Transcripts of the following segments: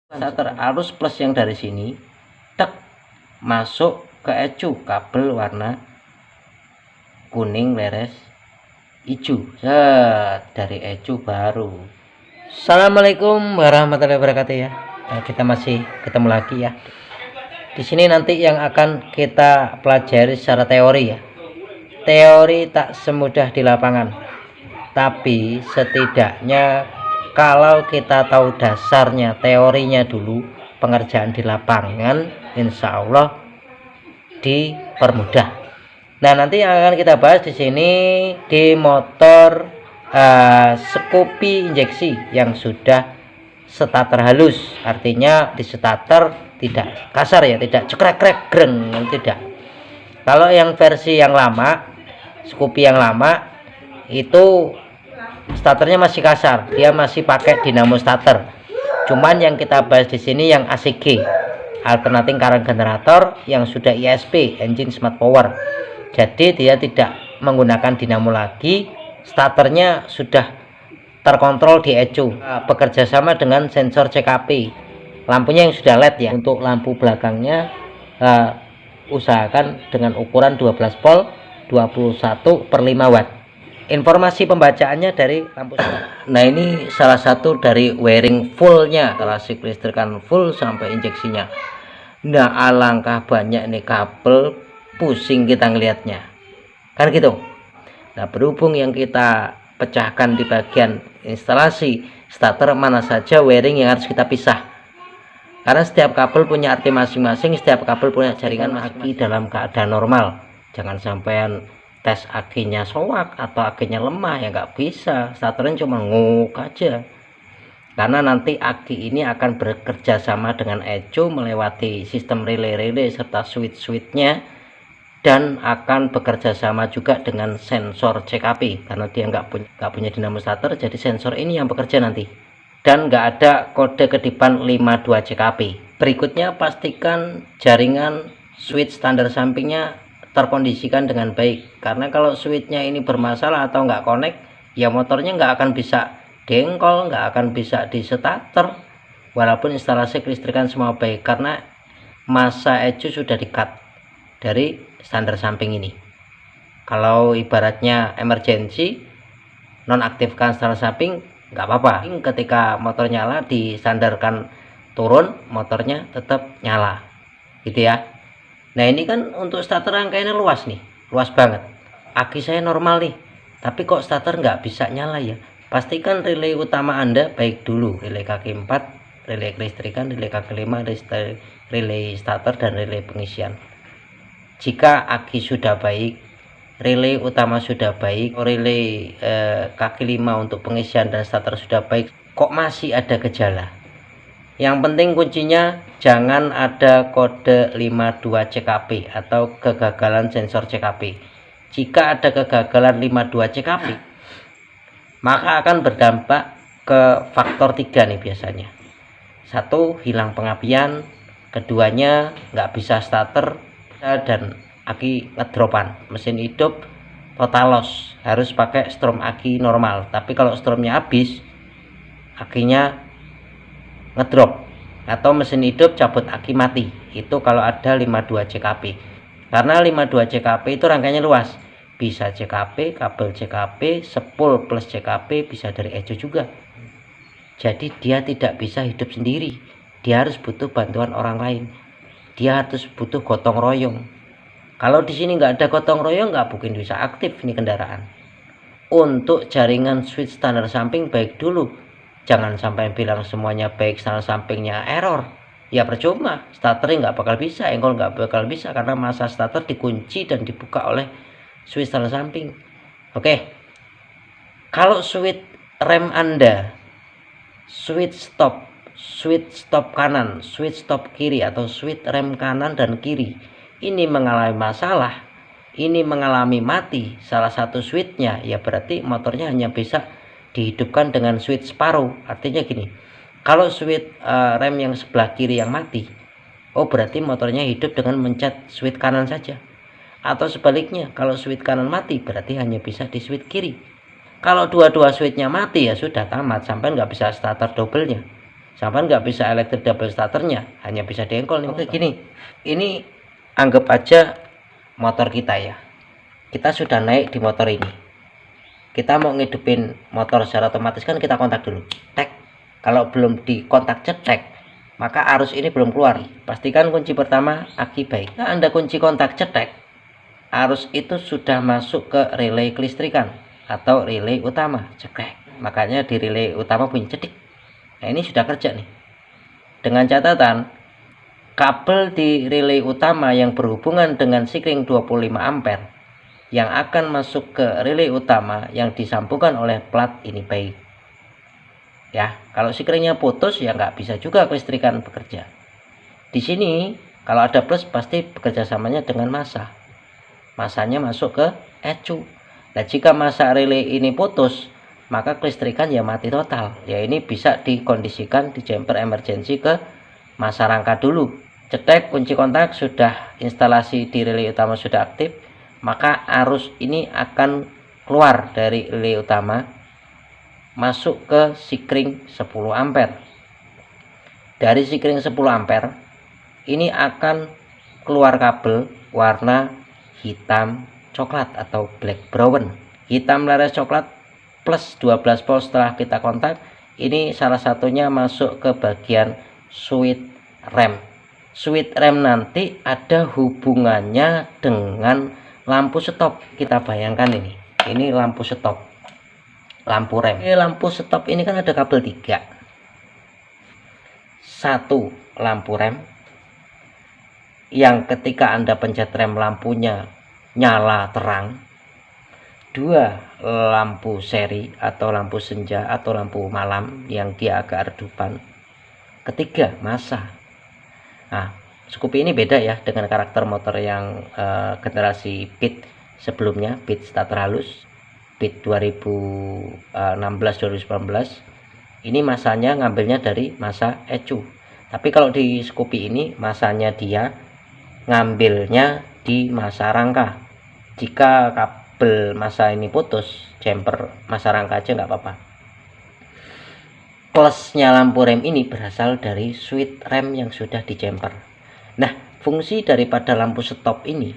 Starter arus plus yang dari sini tek masuk ke ECU kabel warna kuning leres hijau dari ECU baru. Assalamualaikum warahmatullahi wabarakatuh ya. Kita masih ketemu lagi ya. Di sini nanti yang akan kita pelajari secara teori ya. Teori tak semudah di lapangan, tapi setidaknya kalau kita tahu dasarnya, teorinya dulu, pengerjaan di lapangan insya Allah dipermudah. Nah, nanti yang akan kita bahas di sini di motor Scoopy injeksi yang sudah starter halus, artinya di starter tidak kasar ya, tidak cekrek-krek greng, tidak. Kalau yang versi yang lama, Scoopy yang lama itu starternya masih kasar, dia masih pakai dinamo starter. Cuman yang kita bahas di sini yang ACG, alternating current generator, yang sudah ISP, engine smart power. Jadi dia tidak menggunakan dinamo lagi, starternya sudah terkontrol di ECU. Bekerja sama dengan sensor CKP. Lampunya yang sudah LED ya. Untuk lampu belakangnya usahakan dengan ukuran 12 volt 21/5 watt. Informasi pembacaannya dari lampu. Nah, ini salah satu dari wiring fullnya, klasik listrikan full sampai injeksinya. Nah, alangkah banyak nih kabel, pusing kita ngelihatnya kan gitu. Nah, berhubung yang kita pecahkan di bagian instalasi starter, mana saja wiring yang harus kita pisah, karena setiap kabel punya arti masing-masing, setiap kabel punya jaringan aki dalam keadaan normal. Jangan sampean tes akinya soak atau akinya lemah, ya nggak bisa, starternya cuma nguk aja. Karena nanti aki ini akan bekerja sama dengan ECU melewati sistem relay-relay serta switch-switchnya, dan akan bekerja sama juga dengan sensor CKP, karena dia nggak punya dinamo starter, jadi sensor ini yang bekerja nanti. Dan nggak ada kode kedipan 52 CKP. Berikutnya, pastikan jaringan switch standar sampingnya terkondisikan dengan baik, karena kalau switchnya ini bermasalah atau nggak connect, ya motornya nggak akan bisa dengkol, nggak akan bisa di starter walaupun instalasi kelistrikan semua baik, karena masa ECU sudah di-cut dari standar samping ini. Kalau ibaratnya emergency, nonaktifkan standar samping nggak apa-apa, ketika motor nyala disandarkan turun, motornya tetap nyala gitu ya. Nah, ini kan untuk starter rangkaiannya luas nih, luas banget. Aki saya normal nih, tapi kok starter nggak bisa nyala ya. Pastikan relay utama Anda baik dulu, relay kaki 4, relay kelistrikan, relay kaki 5, relay starter, dan relay pengisian. Jika aki sudah baik, relay utama sudah baik, relay kaki 5 untuk pengisian dan starter sudah baik, kok masih ada gejala, yang penting kuncinya jangan ada kode 52 CKP atau kegagalan sensor CKP. Jika ada kegagalan 52 CKP, maka akan berdampak ke faktor 3 nih biasanya. Satu, hilang pengapian. Keduanya, nggak bisa starter dan aki ngedropan. Mesin hidup total loss, harus pakai strom aki normal. Tapi kalau stromnya habis, akinya ngedrop, atau mesin hidup cabut aki mati. Itu kalau ada 52 CKP. Karena 52 CKP itu rangkaiannya luas, bisa CKP, kabel CKP, spool plus CKP, bisa dari ECU juga. Jadi dia tidak bisa hidup sendiri, dia harus butuh bantuan orang lain, dia harus butuh gotong royong. Kalau di sini nggak ada gotong royong, nggak mungkin bisa aktif nih kendaraan. Untuk jaringan switch standar samping baik dulu, jangan sampai bilang semuanya baik, standar sampingnya error, ya percuma, starternya nggak bakal bisa, engkol nggak bakal bisa, karena masa starter dikunci dan dibuka oleh switch standar samping. Oke, kalau switch rem Anda, switch stop kanan, switch stop kiri, atau switch rem kanan dan kiri ini mengalami masalah, ini mengalami mati salah satu switchnya, ya berarti motornya hanya bisa dihidupkan dengan switch separuh. Artinya gini, kalau switch rem yang sebelah kiri yang mati, oh berarti motornya hidup dengan mencet switch kanan saja. Atau sebaliknya, kalau switch kanan mati, berarti hanya bisa di switch kiri. Kalau dua-dua switchnya mati, ya sudah tamat, sampai nggak bisa starter doublenya. sampai nggak bisa elektrik double starternya, hanya bisa dengkol nih. Oke gini, ini anggap aja motor kita ya, kita sudah naik di motor ini, kita mau ngidupin motor secara otomatis kan kita kontak dulu, tek. Kalau belum dikontak cetek, maka arus ini belum keluar. Pastikan kunci pertama aki baik. Nah, Anda kunci kontak cetek, arus itu sudah masuk ke relay kelistrikan atau relay utama, cekrek. Makanya di relay utama bunyi cedik. Nah, ini sudah kerja nih. Dengan catatan, kabel di relay utama yang berhubungan dengan sikring 25 ampere yang akan masuk ke relay utama yang disambungkan oleh plat ini baik. Ya, kalau sikringnya putus ya nggak bisa juga kelistrikan bekerja. Di sini kalau ada plus pasti bekerja samanya dengan massa. Massanya masuk ke ECU. Nah, jika massa relay ini putus, maka kelistrikan ya mati total. Ya ini bisa dikondisikan di jumper emergency ke massa rangka dulu. Cetek kunci kontak sudah, instalasi di relay utama sudah aktif, maka arus ini akan keluar dari relay utama masuk ke sikring 10 ampere. Dari sikring 10 ampere ini akan keluar kabel warna hitam coklat atau black brown. Hitam laras coklat plus 12 volt setelah kita kontak. Ini salah satunya masuk ke bagian switch rem. Switch rem nanti ada hubungannya dengan lampu stop. Kita bayangkan ini lampu stop, lampu rem. Lampu stop ini kan ada kabel 3. Satu lampu rem yang ketika Anda pencet rem lampunya nyala terang. 2 lampu seri atau lampu senja atau lampu malam yang dia agak redupan. 3 massa. Nah, Scoopy ini beda ya dengan karakter motor yang generasi Pit sebelumnya, Pit starter halus, Pit 2016-2019. Ini masanya ngambilnya dari massa ECU. Tapi kalau di Scoopy ini masanya dia ngambilnya di massa rangka. Jika kabel massa ini putus, jumper massa rangka aja nggak apa-apa. Plusnya lampu rem ini berasal dari switch rem yang sudah di jumper. Nah, fungsi daripada lampu stop ini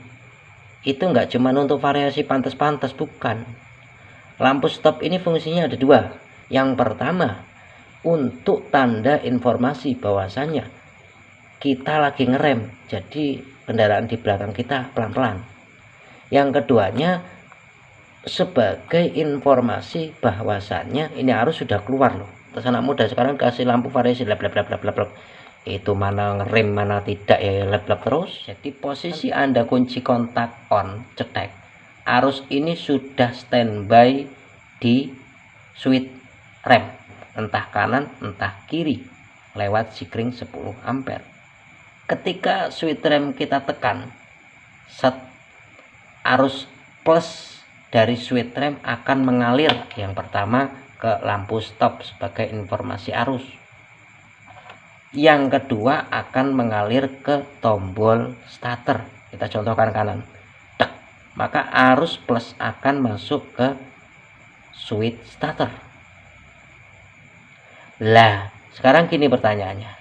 itu nggak cuma untuk variasi pantas-pantas, bukan. Lampu stop ini fungsinya ada 2. Yang pertama, untuk tanda informasi bahwasanya kita lagi ngerem, jadi kendaraan di belakang kita pelan-pelan. Yang keduanya sebagai informasi bahwasannya ini arus sudah keluar loh. Terus anak muda sekarang kasih lampu variasi lap itu mana ngerem mana tidak ya lap terus. Jadi posisi Anda kunci kontak on cetek, arus ini sudah standby di switch rem, entah kanan entah kiri lewat sikring 10 ampere. Ketika switch rem kita tekan, set, arus plus dari switch rem akan mengalir yang pertama ke lampu stop sebagai informasi arus. Yang kedua akan mengalir ke tombol starter. Kita contohkan kanan. Tek. Maka arus plus akan masuk ke switch starter. Lah, sekarang gini pertanyaannya.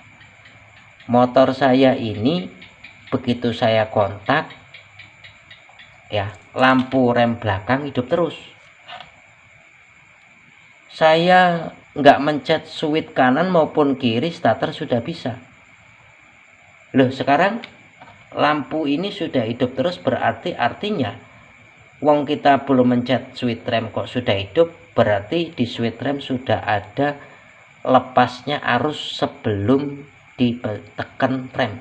Motor saya ini begitu saya kontak ya, lampu rem belakang hidup terus. Saya nggak mencet switch kanan maupun kiri, starter sudah bisa. Loh, sekarang lampu ini sudah hidup terus, berarti artinya wong kita belum mencet switch rem kok sudah hidup, berarti di switch rem sudah ada lepasnya arus sebelum ditekan rem.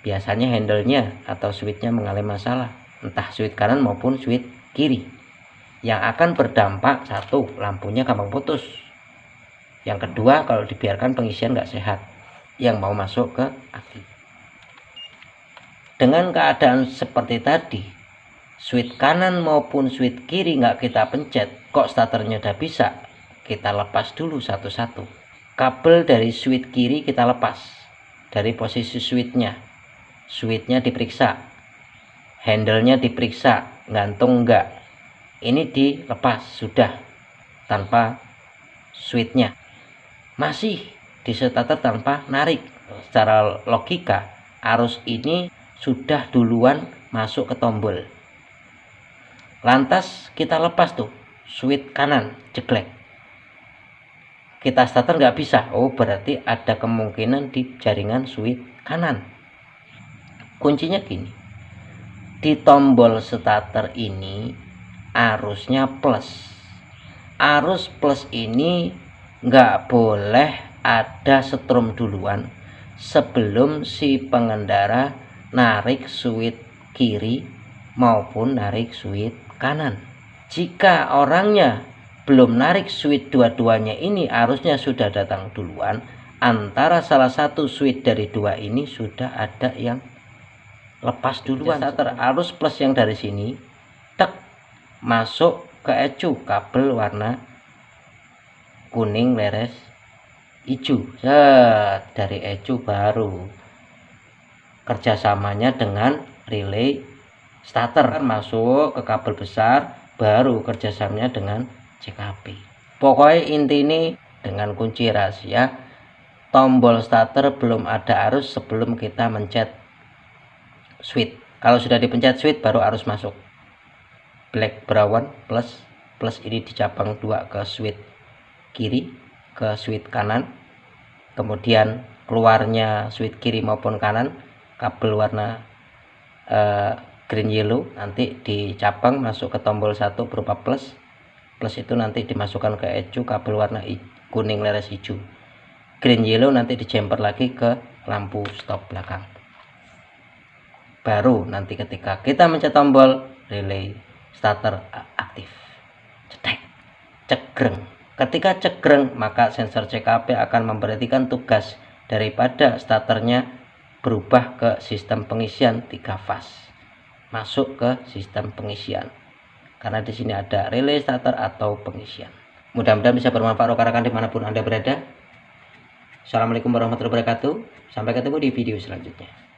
Biasanya handle-nya atau switch-nya mengalami masalah, entah switch kanan maupun switch kiri, yang akan berdampak satu, lampunya gampang putus. Yang kedua, kalau dibiarkan pengisian nggak sehat yang mau masuk ke aki. Dengan keadaan seperti tadi, switch kanan maupun switch kiri nggak kita pencet, kok starternya udah bisa, kita lepas dulu satu-satu. Kabel dari switch kiri kita lepas dari posisi switchnya. Switchnya diperiksa, handle-nya diperiksa, gantung enggak. Ini dilepas sudah tanpa switchnya. Masih di starter tanpa narik. Secara logika arus ini sudah duluan masuk ke tombol. Lantas kita lepas tuh switch kanan, jeglek. Kita starter nggak bisa. Oh, berarti ada kemungkinan di jaringan switch kanan. Kuncinya gini, di tombol starter ini arusnya plus. Arus plus ini nggak boleh ada setrum duluan sebelum si pengendara narik switch kiri maupun narik switch kanan. Jika orangnya belum narik switch dua-duanya ini, arusnya sudah datang duluan, antara salah satu switch dari dua ini sudah ada yang lepas duluan. Starter arus plus yang dari sini tek masuk ke ECU, kabel warna kuning leres hijau. Dari ECU baru kerjasamanya dengan relay starter, masuk ke kabel besar, baru kerjasamanya dengan CKP. Pokoknya inti ini dengan kunci rahasia, tombol starter belum ada arus sebelum kita mencet switch. Kalau sudah dipencet switch baru arus masuk. Black brown plus ini dicabang dua ke switch kiri, ke switch kanan, kemudian keluarnya switch kiri maupun kanan kabel warna green yellow nanti dicabang masuk ke tombol 1 berupa plus itu nanti dimasukkan ke ECU, kabel warna kuning leres hijau. Green yellow nanti dijemper lagi ke lampu stop belakang. Baru nanti ketika kita mencet tombol relay starter aktif. Cetek, cegreng. Ketika cegreng, maka sensor CKP akan memberhentikan tugas daripada starternya berubah ke sistem pengisian 3 fase. Masuk ke sistem pengisian. Karena di sini ada relay starter atau pengisian. Mudah-mudahan bisa bermanfaat rekan-rekan dimanapun Anda berada. Assalamualaikum warahmatullahi wabarakatuh. Sampai ketemu di video selanjutnya.